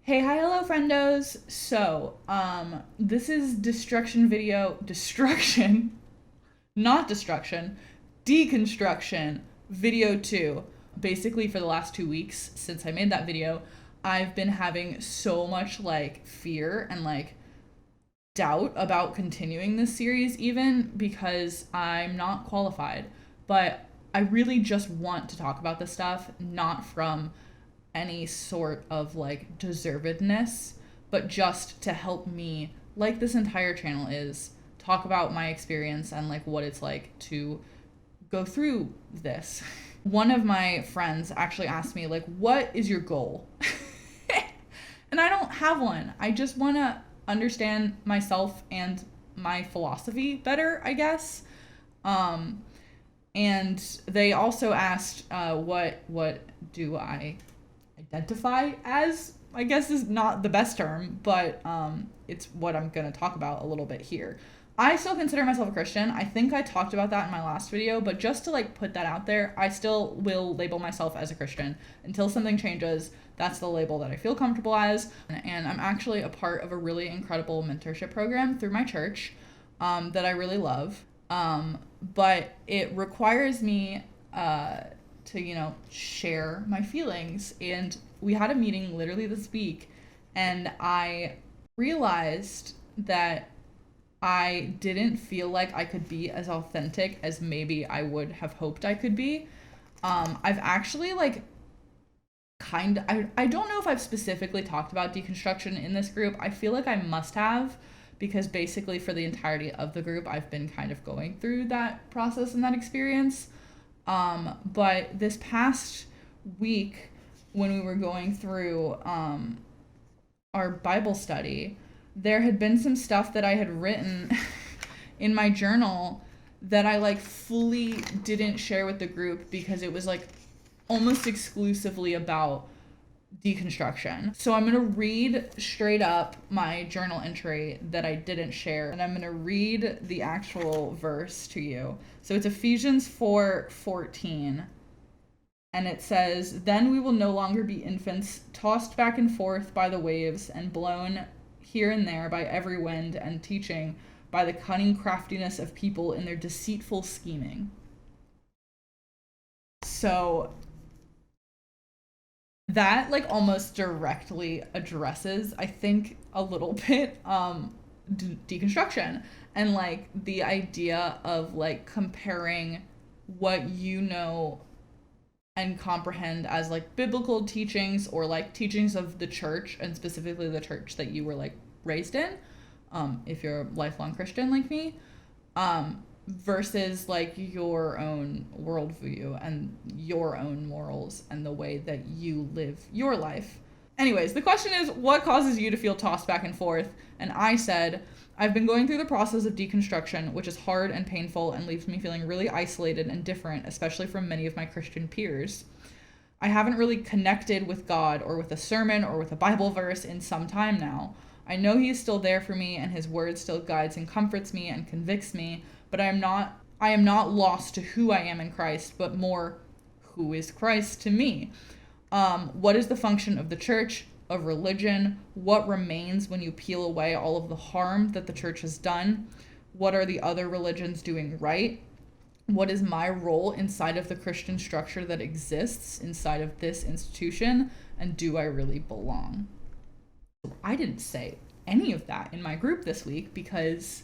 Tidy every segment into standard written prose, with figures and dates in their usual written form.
Hey, hi, hello, friendos. This is not destruction, deconstruction video 2. Basically, for the last 2 weeks since I made that video, I've been having so much fear and doubt about continuing this series, even because I'm not qualified. But I really just want to talk about this stuff, not from any sort of deservedness, but just to help me, like this entire channel is, talk about my experience and what it's like to go through this. One of my friends actually asked me, what is your goal? And I don't have one. I just want to understand myself and my philosophy better, I guess. And they also asked, what do I identify as? I guess is not the best term, but it's what I'm going to talk about a little bit here. I still consider myself a Christian. I think I talked about that in my last video, but just to put that out there, I still will label myself as a Christian until something changes. That's the label that I feel comfortable as. And I'm actually a part of a really incredible mentorship program through my church that I really love. But it requires me to, share my feelings. And we had a meeting literally this week, and I realized that I didn't feel like I could be as authentic as maybe I would have hoped I could be. I've actually I don't know if I've specifically talked about deconstruction in this group. I feel like I must have, because basically for the entirety of the group, I've been kind of going through that process and that experience. But this past week, when we were going through our Bible study, there had been some stuff that I had written in my journal that I fully didn't share with the group because it was almost exclusively about deconstruction. So I'm going to read straight up my journal entry that I didn't share, and I'm going to read the actual verse to you. So it's Ephesians 4:14. And it says, "Then we will no longer be infants, tossed back and forth by the waves and blown here and there by every wind and teaching by the cunning craftiness of people in their deceitful scheming." So that almost directly addresses, I think, a little bit deconstruction and the idea of comparing what and comprehend as biblical teachings or teachings of the church, and specifically the church that you were raised in, if you're a lifelong Christian like me, versus your own worldview and your own morals and the way that you live your life. Anyways, the question is, what causes you to feel tossed back and forth? And I said, I've been going through the process of deconstruction, which is hard and painful and leaves me feeling really isolated and different, especially from many of my Christian peers. I haven't really connected with God or with a sermon or with a Bible verse in some time now. I know He is still there for me, and His word still guides and comforts me and convicts me, but I am not lost to who I am in Christ, but more, who is Christ to me? What is the function of the church, of religion? What remains when you peel away all of the harm that the church has done? What are the other religions doing right? What is my role inside of the Christian structure that exists inside of this institution? And do I really belong? I didn't say any of that in my group this week because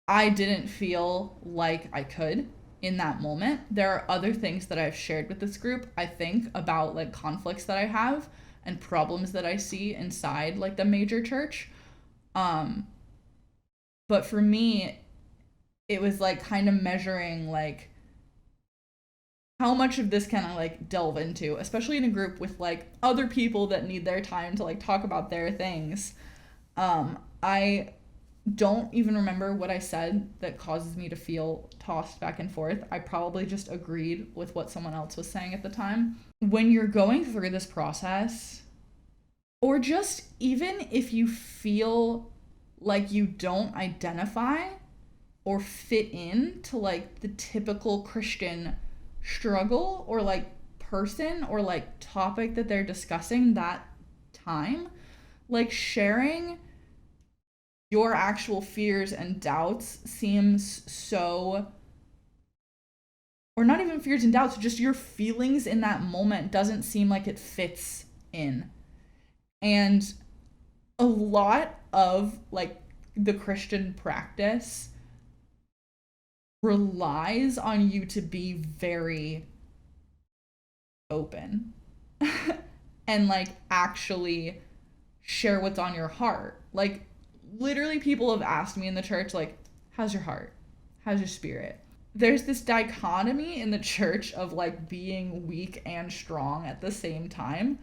I didn't feel like I could in that moment. There are other things that I've shared with this group, I think, about conflicts that I have and problems that I see inside the major church. But for me, it was kind of measuring how much of this can I delve into, especially in a group with other people that need their time to talk about their things. I don't even remember what I said that causes me to feel tossed back and forth. I probably just agreed with what someone else was saying at the time. When you're going through this process, or just even if you feel like you don't identify or fit in to the typical Christian struggle or person or like topic that they're discussing that time, like sharing your actual fears and doubts seems so, or not even fears and doubts, just your feelings in that moment doesn't seem like it fits in. And a lot of like the Christian practice relies on you to be very open and like actually share what's on your heart. Like literally people have asked me in the church, like, how's your heart? How's your spirit? There's this dichotomy in the church of like being weak and strong at the same time.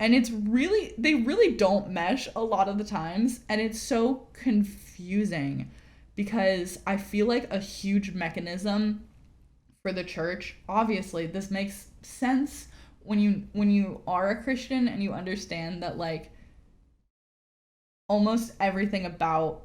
And it's really, they really don't mesh a lot of the times. And it's so confusing because I feel like a huge mechanism for the church, obviously, this makes sense when you are a Christian and you understand that like almost everything about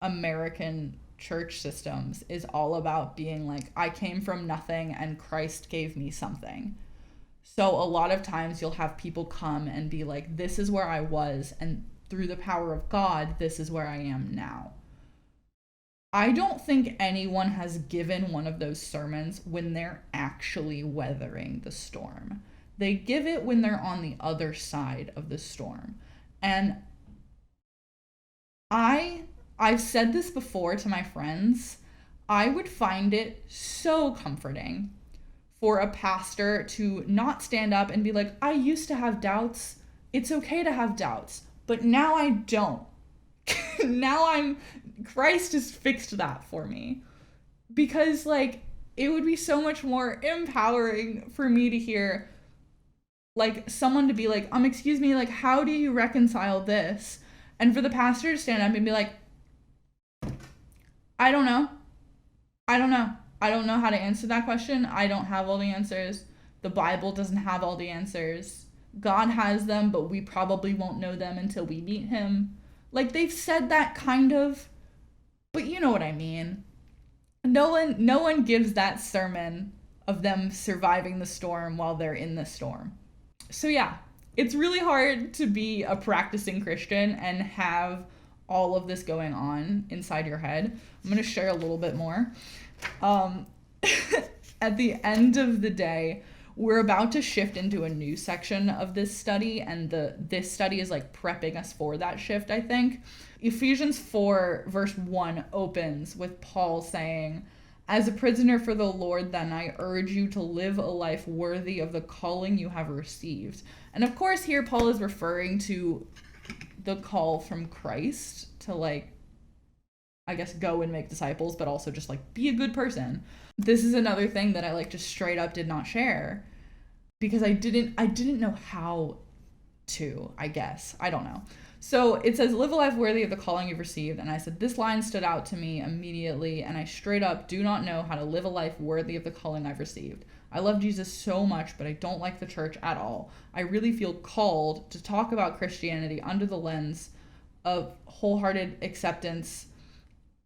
American church systems is all about being like, I came from nothing and Christ gave me something. So a lot of times you'll have people come and be like, this is where I was, and through the power of God, this is where I am now. I don't think anyone has given one of those sermons when they're actually weathering the storm. They give it when they're on the other side of the storm. And I've said this before to my friends, I would find it so comforting for a pastor to not stand up and be like, I used to have doubts. It's okay to have doubts, but now I don't. Christ has fixed that for me. Because like, it would be so much more empowering for me to hear like someone to be like, excuse me, like, how do you reconcile this? And for the pastor to stand up and be like, I don't know. I don't know how to answer that question. I don't have all the answers. The Bible doesn't have all the answers. God has them, but we probably won't know them until we meet him. Like, they've said that kind of, but you know what I mean. No one gives that sermon of them surviving the storm while they're in the storm. So yeah, it's really hard to be a practicing Christian and have all of this going on inside your head. I'm going to share a little bit more. At the end of the day, we're about to shift into a new section of this study, and this study is like prepping us for that shift, I think. Ephesians 4 verse 1 opens with Paul saying, as a prisoner for the Lord, then I urge you to live a life worthy of the calling you have received. And of course here Paul is referring to the call from Christ to like, I guess, go and make disciples, but also just like be a good person. This is another thing that I like just straight up did not share because I didn't know how to, I guess. I don't know. So it says, live a life worthy of the calling you've received. And I said, this line stood out to me immediately. And I straight up do not know how to live a life worthy of the calling I've received. I love Jesus so much, but I don't like the church at all. I really feel called to talk about Christianity under the lens of wholehearted acceptance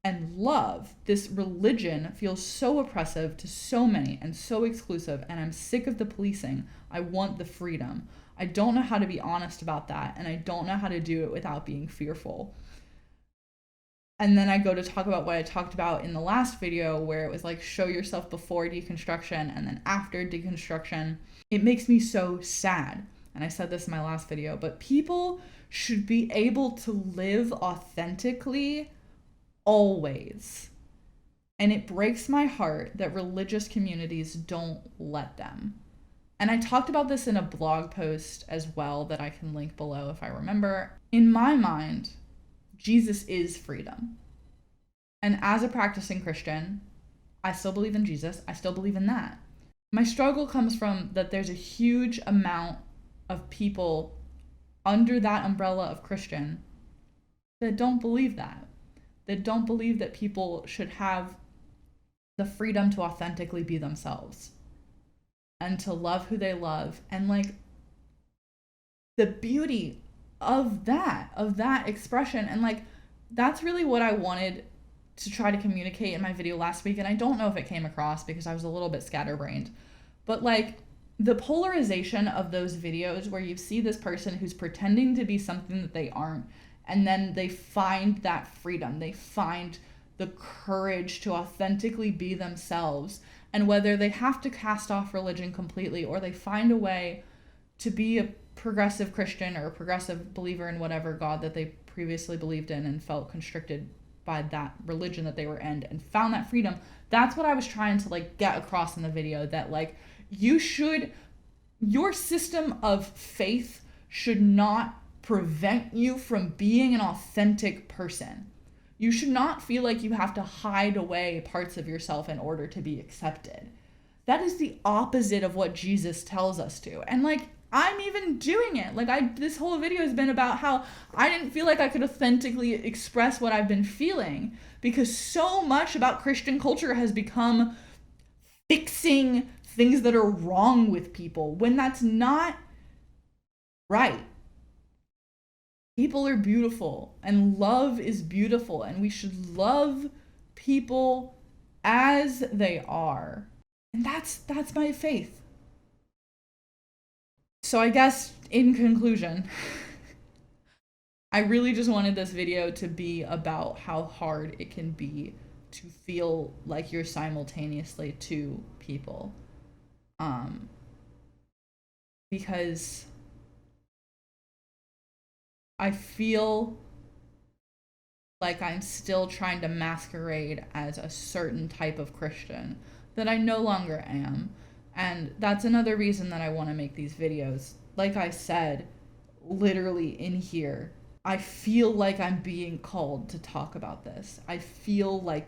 and love. This religion feels so oppressive to so many and so exclusive, and I'm sick of the policing. I want the freedom. I don't know how to be honest about that, and I don't know how to do it without being fearful. And then I go to talk about what I talked about in the last video, where it was like, show yourself before deconstruction and then after deconstruction. It makes me so sad. And I said this in my last video, but people should be able to live authentically always. And it breaks my heart that religious communities don't let them. And I talked about this in a blog post as well that I can link below if I remember. In my mind, Jesus is freedom. And as a practicing Christian, I still believe in Jesus. I still believe in that. My struggle comes from that there's a huge amount of people under that umbrella of Christian that don't believe that. That don't believe that people should have the freedom to authentically be themselves and to love who they love. And like the beauty of that expression. And like, that's really what I wanted to try to communicate in my video last week. And I don't know if it came across because I was a little bit scatterbrained, but like, the polarization of those videos where you see this person who's pretending to be something that they aren't, and then they find that freedom, they find the courage to authentically be themselves, and whether they have to cast off religion completely or they find a way to be a progressive Christian or a progressive believer in whatever God that they previously believed in and felt constricted by that religion that they were in and found that freedom. That's what I was trying to like get across in the video, that like your system of faith should not prevent you from being an authentic person. You should not feel like you have to hide away parts of yourself in order to be accepted. That is the opposite of what Jesus tells us to. And like, I'm even doing it. Like this whole video has been about how I didn't feel like I could authentically express what I've been feeling because so much about Christian culture has become fixing things that are wrong with people when that's not right. People are beautiful and love is beautiful and we should love people as they are. And that's my faith. So I guess in conclusion, I really just wanted this video to be about how hard it can be to feel like you're simultaneously two people. Because I feel like I'm still trying to masquerade as a certain type of Christian that I no longer am. And that's another reason that I want to make these videos. Like I said, literally in here, I feel like I'm being called to talk about this. I feel like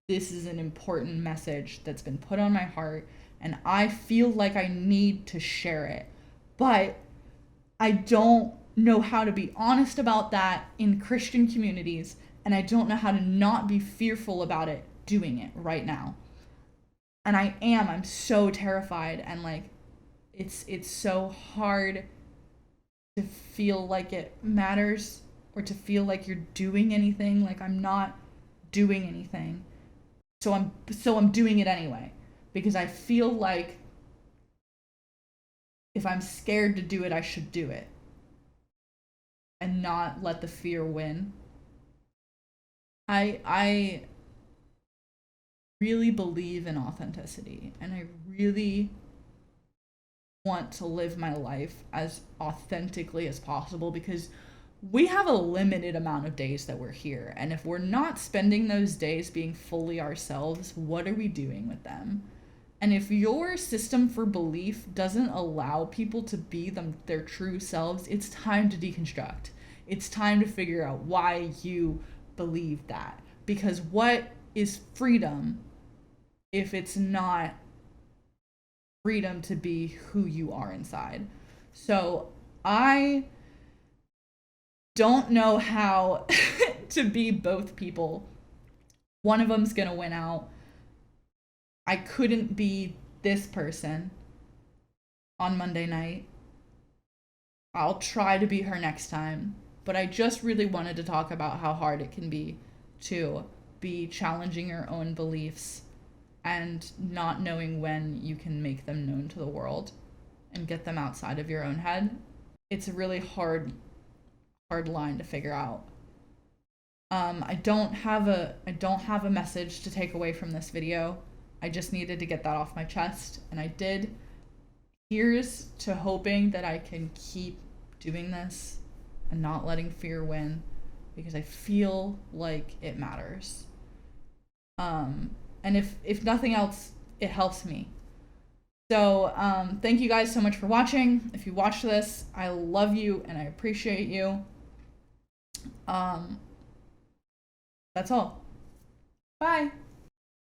this is an important message that's been put on my heart, and I feel like I need to share it. But I don't know how to be honest about that in Christian communities, and I don't know how to not be fearful about it doing it right now. And I'm so terrified, and like it's so hard to feel like it matters or to feel like you're doing anything. Like I'm not doing anything. So I'm doing it anyway because I feel like if I'm scared to do it, I should do it and not let the fear win. I really believe in authenticity, and I really want to live my life as authentically as possible because we have a limited amount of days that we're here, and if we're not spending those days being fully ourselves, what are we doing with them? And if your system for belief doesn't allow people to be their true selves, it's time to deconstruct. It's time to figure out why you believe that. Because what is freedom if it's not freedom to be who you are inside? So I don't know how to be both people. One of them's gonna win out. I couldn't be this person on Monday night. I'll try to be her next time. But I just really wanted to talk about how hard it can be to be challenging your own beliefs and not knowing when you can make them known to the world and get them outside of your own head. It's a really hard line to figure out. I don't have a message to take away from this video. I just needed to get that off my chest, and I did. Here's to hoping that I can keep doing this and not letting fear win, because I feel like it matters. And if nothing else, it helps me. So thank you guys so much for watching. If you watched this, I love you and I appreciate you. That's all. Bye.